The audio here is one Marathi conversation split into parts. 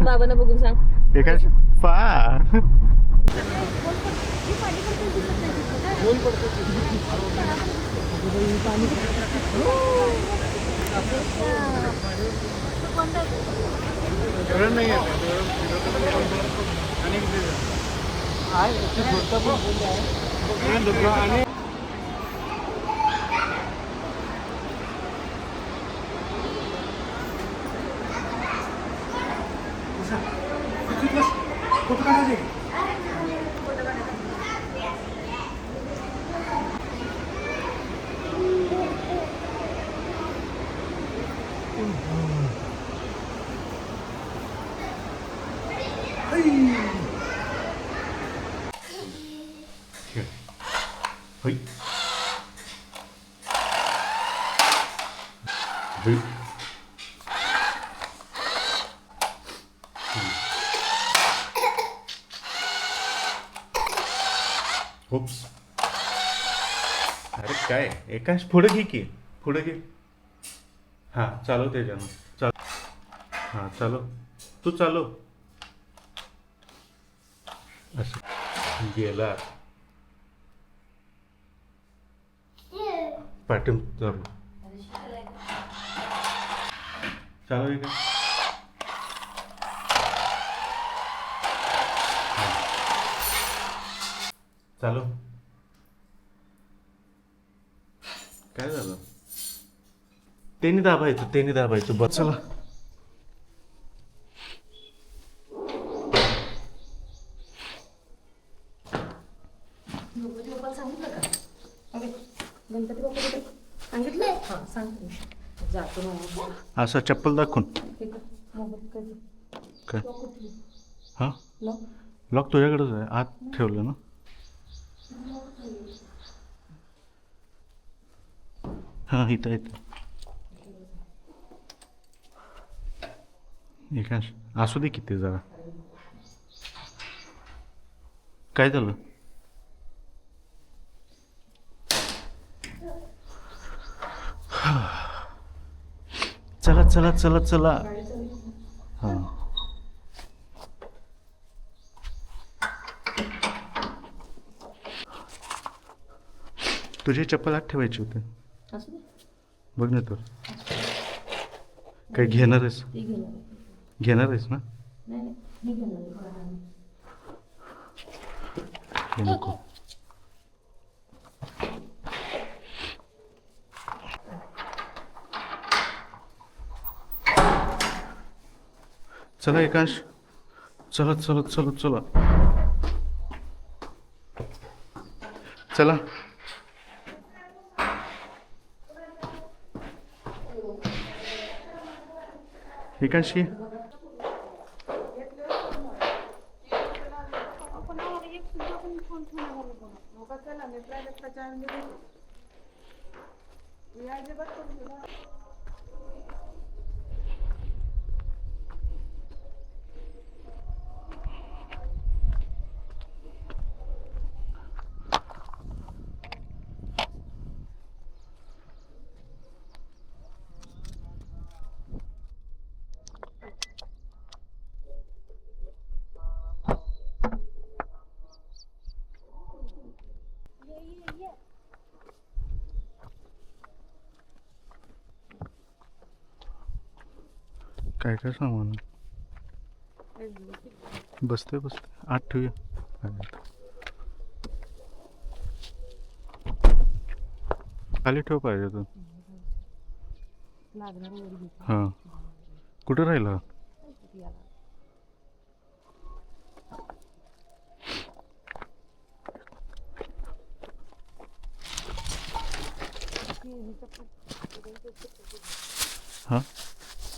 बाबांना बघून सांग. एकाश फा उप्स. अरे काय एकाश पुढे घे की पुढे घे. हां चालव त्याच्यानं चाल. हां चालव तू चालव. असं गेला पाठून चालू चालव का. चालव. काय झालं त्यांनी दाबायचं बस. चला गणपती बाप्पा सांगितलंय. हां सांगते जातो ना. असं चप्पल दाखवून काय. हां लॉक तुझ्याकडेच आहे आत ठेवलं ना. हां इथं एकाश असू दे किती जरा. काय झालं. चला चला चला चला. हां तुझे चप्पल आत ठेवायचे होते. बघ ना तर काही घेणार आहेस ना. हे नको. चला एकांश चलत चलत चलत चला चला. एकांशी काय काय सामान बसते आत ठेवूया. खाली ठेव पाहिजे तू. हां कुठं राहिला. हां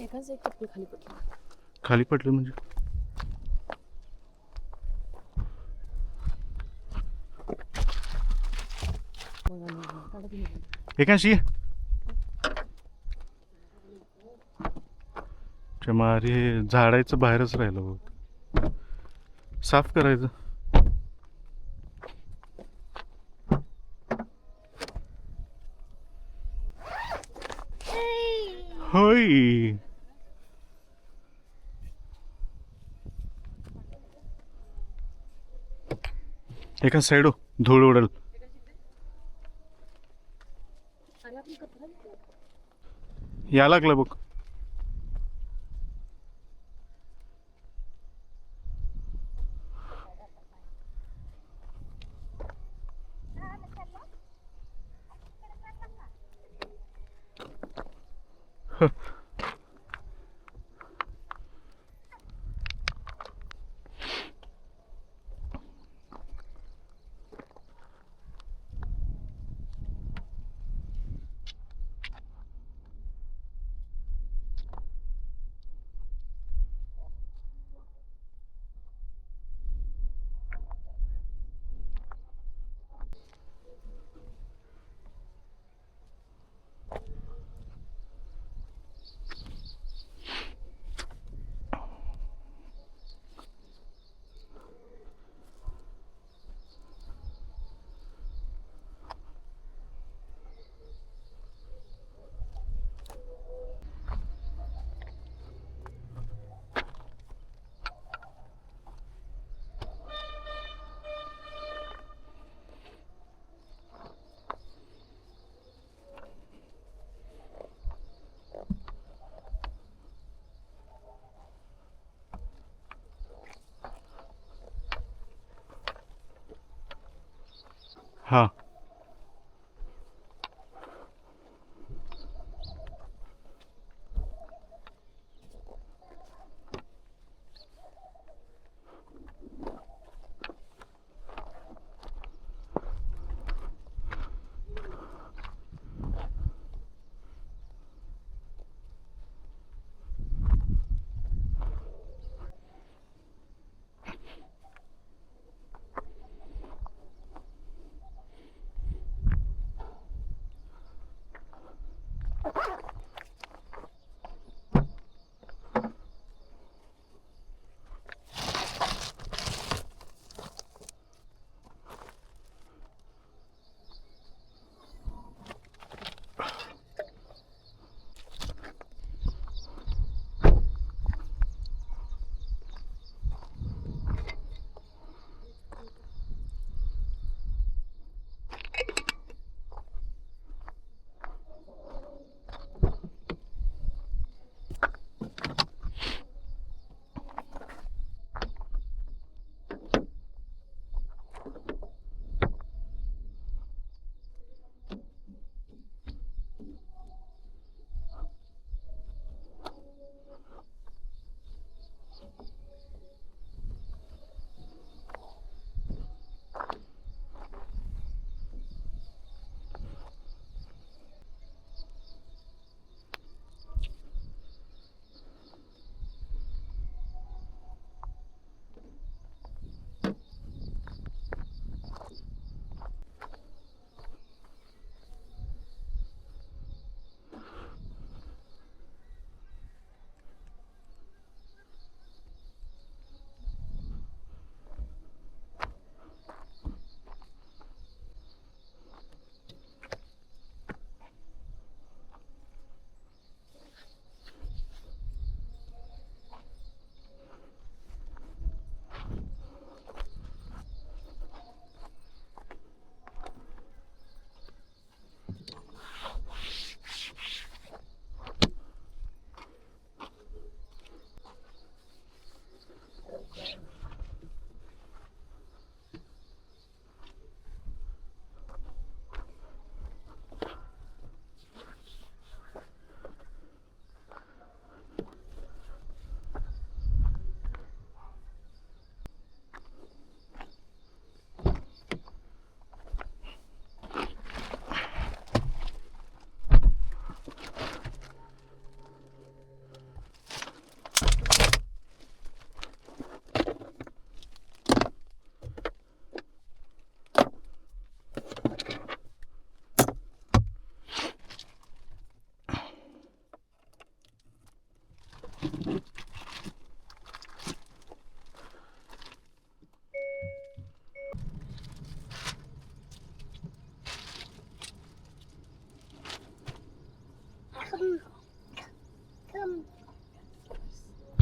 एकाच एक चप्पल खाली पडली. खाली पडली म्हणजे एकाशी मारे झाडायचं बाहेरच राहिलं बघ. साफ करायचं. होय एका साईड धूळ उडेल. आणि आपण कचरा या लागलं बघ. हा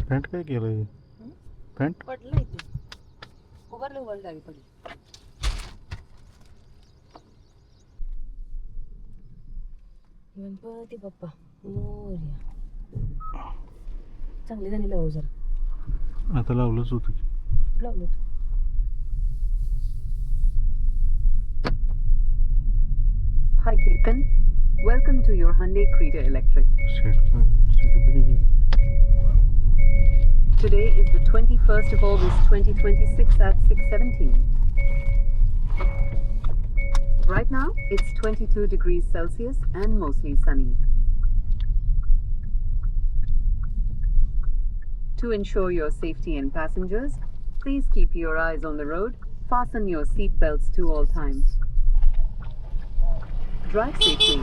पॅन्ट काय केलं? पॅन्ट पडलं इथे उभारलं उभारलं जागी पडली. गणपती बाप्पा मोरया. चांगली गाणी लावू जरा. आता लावलंच होतं की. लावलं. Hi Ketan, welcome to your Hyundai Creta Electric. Today is the 21st of August 2026 at 6:17. Right now, it's 22 degrees Celsius and mostly sunny. To ensure your safety and passengers, please keep your eyes on the road, fasten your seat belts to all times. Drive safely.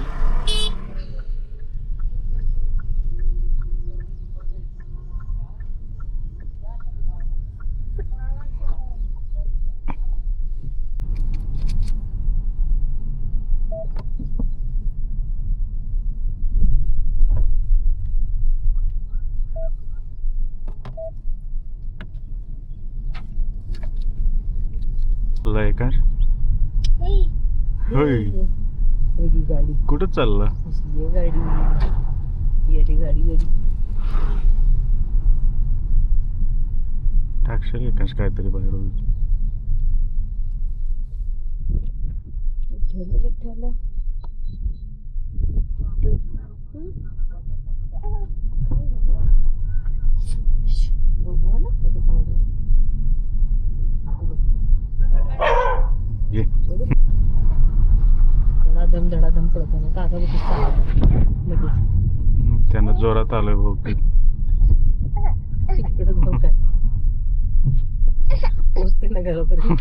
लय का होय वेगळी गाडी. कुठं चालला असली आहे गाडी. येडी गाडी येडी. टाकशील एकाच काहीतरी बाहेर होईल. विठ्ठल विठ्ठल. बघू ना कधी पाहिजे. ये धडाधम पडताना काका लगेच चालला लगेच. त्यानं जोरात आलंय बहुतेक. इकडे जाऊन काय पोचते ना घरापर्यंत.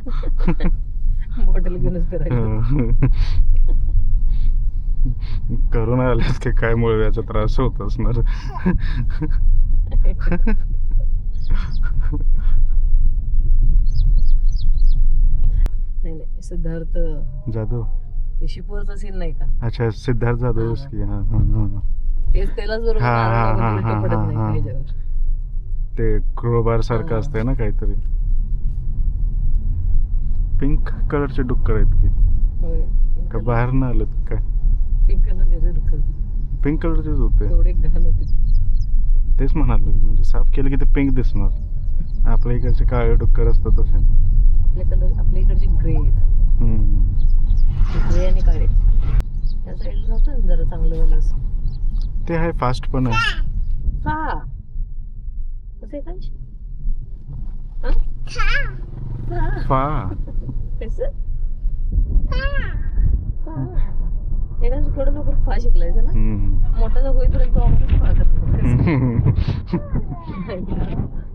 बॉटल घेऊनच फिरायचं. करून आलेस की काय मुळव्याचा त्रास होत असणार. नाही सिद्धार्थ जाधव. ते शिपोरचा सीन नाही का? अच्छा सिद्धार्थ जाधव की. हा हा हा तेच त्यालाच बरोबर हा, हा, मारून हा, उलटं हा, पडत हा, नाही हा. ह्याच्यावर. ते क्रोबार सारखं हा. असतंय ना काहीतरी. पिंक कलरचे डुक्कर आहेत की होय. का बाहेर ना आलेत काय? पिंक कलरचे डुक्कर पिंक कलरचेच होते. तेवढे घाण होते ते. तेच म्हणालो म्हणजे साफ केलं की ते पिंक दिसणार. आपल्या इकडचे काळे डुक्कर असतात तसे. आपल्या इकडचे ग्रे आहेत. ग्रे आणि काळे. त्या साईडला नव्हतं ना जरा चांगलं झालं असं. ते आहे फास्ट पण आहे. का कसं आहे कांच? फा कसं? एकाच थोडं लवकर फा शिकलायचं ना. मोठा जो होईपर्यंत तो आम्हाला फा करतो.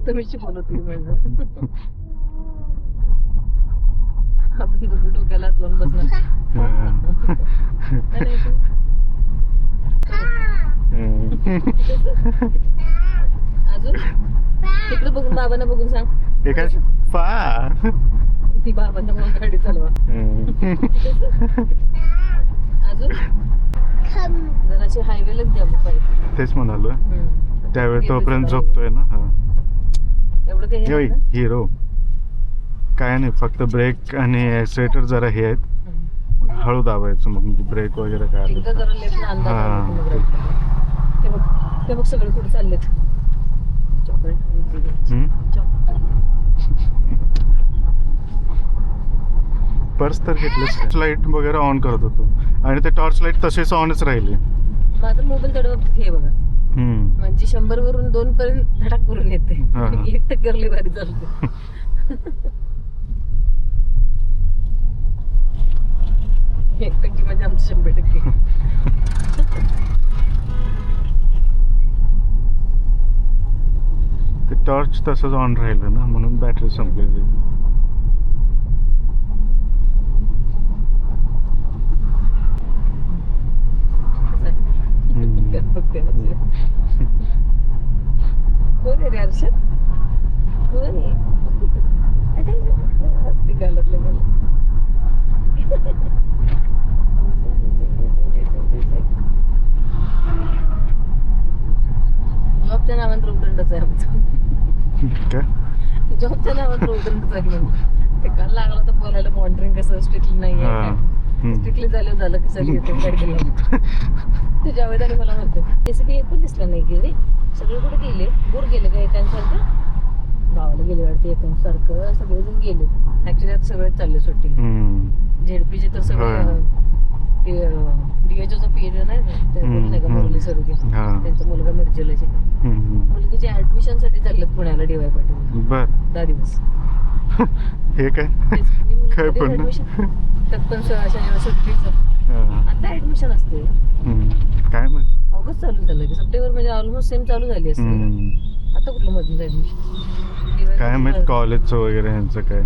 तुम्ही शिकवलं तुम्ही म्हणजे आपण दोघं डोक्याला हात लावून बसणार. अजून तिकडे बघून बाबांना बघून सांग. एकाच फा ती बाबांना म्हणून गाडी चालवा. अजून जराशी हायवेलाच द्या मग पाहिजे. तेच म्हणालो. त्यावेळी तोपर्यंत झोपतोय ना. हा एवढं काही हिरो काय नाही फक्त ब्रेक आणि ॲक्सिलेटर जरा हे आहेत. हळू दाबायचं मग ब्रेक वगैरे काय आलं. एकदा जरा लेफ्ट अंदाज आला की मग हा. right. ते बघ सगळे कुठे चाललेत. चॉकलेट पर्स तर घेतलंच. लाईट वगैरे ऑन करत होतो आणि ते टॉर्च लाईट तसेच ऑनच राहिले. माझा मोबाईल तेवढ्या बाबतीत हे बघा म्हणजे 100 वरून 2 पर्यंत धडाक करून येते. 1% लय भारी चालते. 1% म्हणजे आमचं 100%. ते टॉर्च तसंच ऑन राहिलं ना म्हणून बॅटरी संपली. कोण आहे रे हर्षद? कोण आहे? हसती गालातले मला. जॉबच्या नावानं उदंडच आहे आमचं. काय जॉबच्या नावानं उदंडच आहे म्हणजे. ते काल लागलं तर बोलायला मॉनिटरिंग कसं स्ट्रिक्टली नाही आहे. स्ट्रिक्टली झालं की सगळी येते गाडीला. ते जावेद आणि मला म्हणतो रेसिपी एक पण दिसला नाही गेले सगळे कुठे गेले दूर गेले का एकांसारखं गावाला गेले वाटते एकांसारखं सगळेजण गेले ऍक्च्युली आता सगळेच चालले सुट्टी झेडपीचे तर सगळं ते डीएचओचा पीएच नाही का मुरली सरुगे त्यांचा मुलगा मिरजेला शिका मुलगीचे ऍडमिशन साठी चाललेत पुण्याला डीवाय पाटील बर 10 दिवस हे काय पण ऍडमिशन त्यात पण शनिवार सुट्टीचं आता ऍडमिशन असते काय माहित ऑगस्ट चालू झालं की सप्टेंबर म्हणजे ऑलमोस्ट सेम चालू झाली असते आता कुठलं मधून ऍडमिशन काय माहित कॉलेजचं वगैरे यांचं काय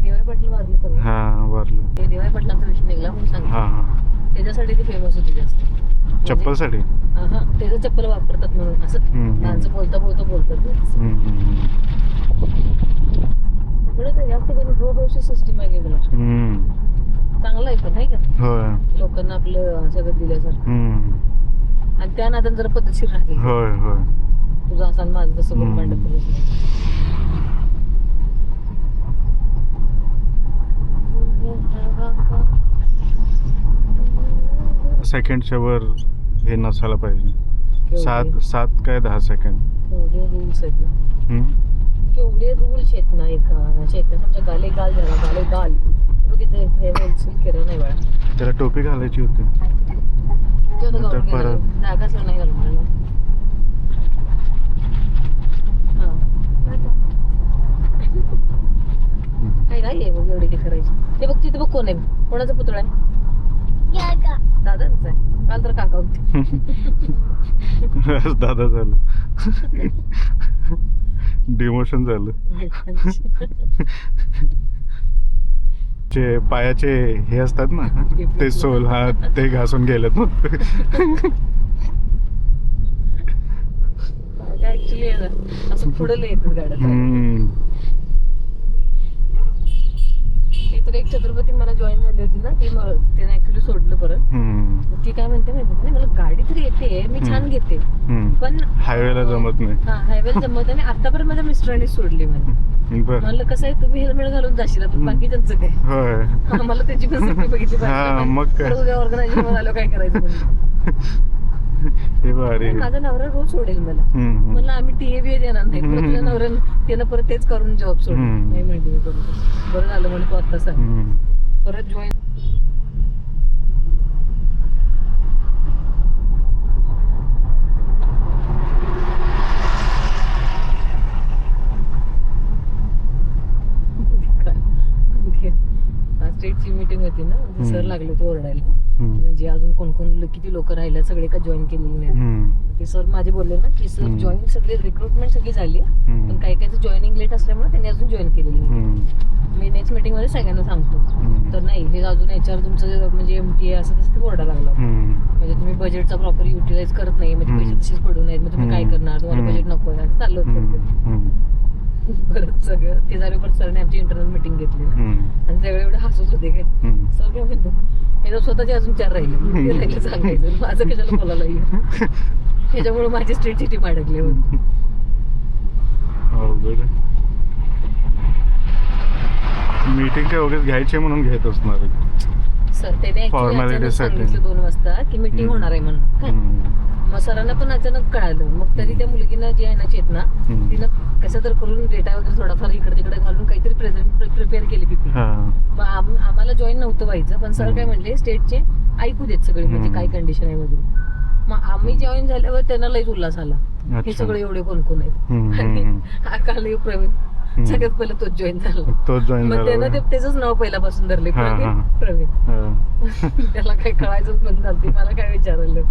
डीवाय पाटील वारले परवा हा वारलं ते डीवाय पाटलांचा विषय निघला म्हणून सांगते हा त्याच्यासाठी ती फेमस होती जास्त चप्पलसाठी हा त्याचं चप्पल वापरतात म्हणून असं डान्स बोलता बोलतात इकडे तर जास्त करून रो हाऊसची सिस्टीम आहे गेलं चांगलं आहे पण नाही का होय लोकांना आपलं सगळं दिल्यासारखं आणि त्या नादान जरा पद्धतशीर राहते होय होय तुझं असं आणि माझं तसं करून मांडत सेकंडच्या वर हे नसायला पाहिजे 7 काय 10 सेकंड केवढे रूल्स आहेत ना केवढे रूल्स आहेत ना एका गाले गाल झाला गाले गाल बघितलं हे होलसेल केलं नाही बाळा त्याला टोपी घालायची होती परत जागाच नाही घालून मला काय काय आहे बघ एवढी हे करायची ते बघ तिथे बघ कोण आहे कोणाचा पुतळा आहे दादाच आहे काल तर काका होते दादा झालं डिमोशन झालं जे पायाचे हे असतात ना ते सोल हा ते घासून गेलेत मग ऍक्च्युली असं पुढे येत गाड्या तर एक छत्रपती मला जॉईन झाली होती ना तिने ऍक्च्युली सोडलं परत ती काय म्हणते माहिती नाही मला गाडी तरी येते मी छान घेते पण हायवेला जमत नाही हायवेला जमत आणि आता पण माझ्या मिस्टरांनी सोडली म्हणलं कसं आहे तुम्ही हेल्मेट घालून जाशील पण बाकी त्यांचं काय होय मला त्याची पण सेफ्टी बघितली मग काय उद्या ऑर्गनायझेशन आलो काय करायचं हे भारी माझा नवरा रोज सोडेल मला म्हणलं आम्ही टीए देणार नाही परत तुझ्या नवऱ्यानं त्यानं परत तेच करून जॉब सोडून नाही म्हणते मी करू बरं झालं म्हणजे तू आता सांग परत जॉईन स्टेटची मीटिंग होती ना सर लागले होते ओरडायला म्हणजे अजून कोण कोण किती लोक राहिले सगळे का जॉईन केलेले नाही ते सर माझे बोलले ना की सर जॉईन सगळे रिक्रुटमेंट सगळी झाली पण काही काही जॉईनिंग लेट असल्यामुळे त्यांनी अजून जॉईन केलेली नाही मी नेक्स्ट मीटिंग मध्ये सगळ्यांना सांगतो तर नाही हे अजून याच्यावर तुमचं म्हणजे MTA असं तसं ते ओरडा लागला म्हणजे तुम्ही बजेटचा प्रॉपर युटिलाइज करत नाही म्हणजे पैसे तसेच पडू नयेत मग तुम्ही काय करणार तुम्हाला बजेट नको असं चाललं होतं परत सगळं ते झाले परत सरने आमची इंटरनल मीटिंग घेतली ना आणि त्यावेळी एवढे हसत होते काय सर काय म्हणतो हे स्वतःचे अजून 4 राहिले ते राहिले सांगायचं माझं कशाला बोलायला येईल ह्याच्यामुळे माझी स्ट्रेटची टीम अडकली होती मीटिंग काय वगैरे घ्यायची म्हणून घेत असणार सर त्याने सांगितलं 2 वाजता की मीटिंग होणार आहे म्हणून काय मग सरांना पण अचानक कळालं मग तरी त्या मुलगीनं जी आहे ना चेतना तिनं कसं तर करून डेटा वगैरे थोडाफार इकडे तिकडे घालून काहीतरी प्रिपेअर केली पीपी मग आम्हाला जॉईन नव्हतं व्हायचं पण सर काय म्हणले स्टेटचे ऐकू देत सगळे म्हणजे काय कंडिशन आहे वगैरे मग आम्ही जॉईन झाल्यावर त्यांना लईच उल्हास आला हे सगळे एवढे कोण कोण आहेत आणि काल प्रवीण सगळ्यात पहिला तोच जॉईन झाला मग त्यानं त्याच नाव पहिल्यापासून धरले प्रवीण त्याला काही कळायचंच बंद झालं मला काय विचारलं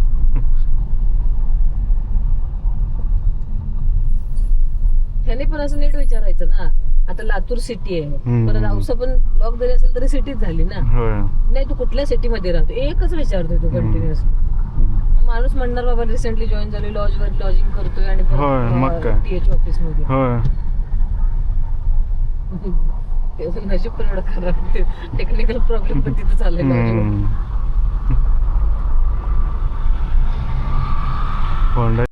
त्याने पण असं नीट विचारायचं ना आता लातूर सिटी आहे परत औसा पण ब्लॉक जरी असेल तरी सिटीच झाली ना नाही तू कुठल्या सिटी मध्ये राहतो एकच विचारतोय तू कंटिन्युअसली माणूस म्हणणार बाबा रिसेंटली जॉईन झाले लॉजवर लॉजिंग करतोय आणि TH ऑफिस मध्ये नशीब पण एवढं खराब टेक्निकल प्रॉब्लेम पण तिथं चाललेला